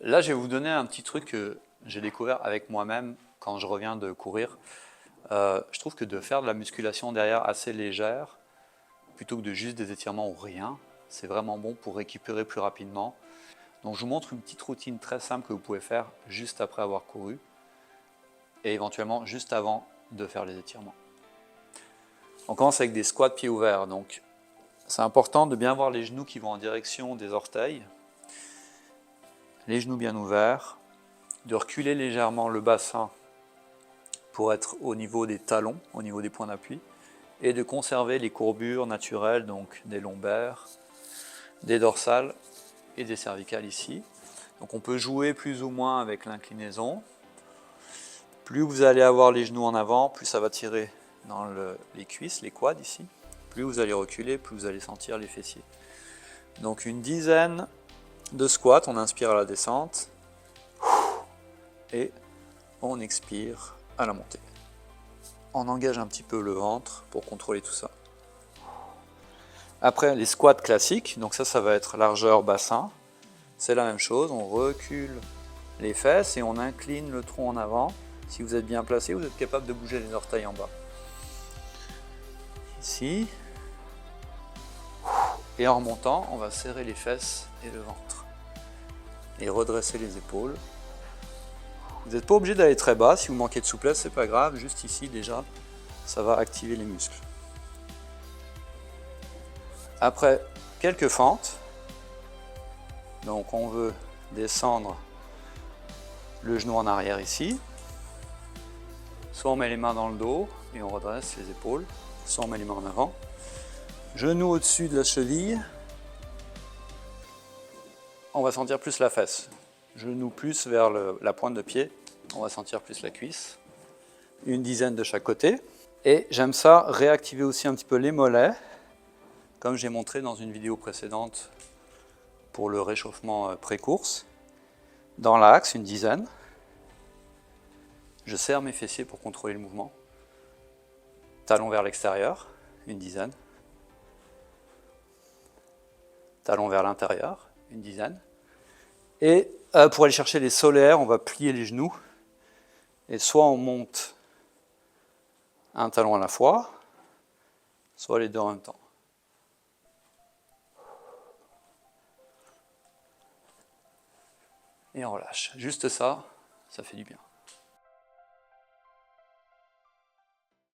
Là, je vais vous donner un petit truc que j'ai découvert avec moi-même quand je reviens de courir. Je trouve que de faire de la musculation derrière assez légère, plutôt que de juste des étirements ou rien, c'est vraiment bon pour récupérer plus rapidement. Donc je vous montre une petite routine très simple que vous pouvez faire juste après avoir couru et éventuellement juste avant de faire les étirements. On commence avec des squats pieds ouverts. Donc c'est important de bien voir les genoux qui vont en direction des orteils. Les genoux bien ouverts, de reculer légèrement le bassin pour être au niveau des talons, au niveau des points d'appui, et de conserver les courbures naturelles, donc des lombaires, des dorsales et des cervicales ici. Donc on peut jouer plus ou moins avec l'inclinaison. Plus vous allez avoir les genoux en avant, plus ça va tirer dans les cuisses, les quads ici. Plus vous allez reculer, plus vous allez sentir les fessiers. Donc une dizaine de squats, on inspire à la descente et on expire à la montée. On engage un petit peu le ventre pour contrôler tout ça. Après les squats classiques, donc ça va être largeur bassin, c'est la même chose, on recule les fesses et on incline le tronc en avant. Si vous êtes bien placé, vous êtes capable de bouger les orteils en bas. Ici. Et en remontant, on va serrer les fesses et le ventre. Et redresser les épaules. Vous n'êtes pas obligé d'aller très bas, si vous manquez de souplesse, c'est pas grave, juste ici déjà, ça va activer les muscles. Après quelques fentes, donc on veut descendre le genou en arrière ici, soit on met les mains dans le dos et on redresse les épaules, soit on met les mains en avant. Genou au-dessus de la cheville, on va sentir plus la fesse. Genou plus vers la pointe de pied, on va sentir plus la cuisse. Une dizaine de chaque côté. Et j'aime ça réactiver aussi un petit peu les mollets, comme j'ai montré dans une vidéo précédente pour le réchauffement pré-course. Dans l'axe, une dizaine. Je serre mes fessiers pour contrôler le mouvement. Talon vers l'extérieur, une dizaine. Talon vers l'intérieur, une dizaine. Et pour aller chercher les solaires, on va plier les genoux. Et soit on monte un talon à la fois, soit les deux en même temps. Et on relâche. Juste ça, ça fait du bien.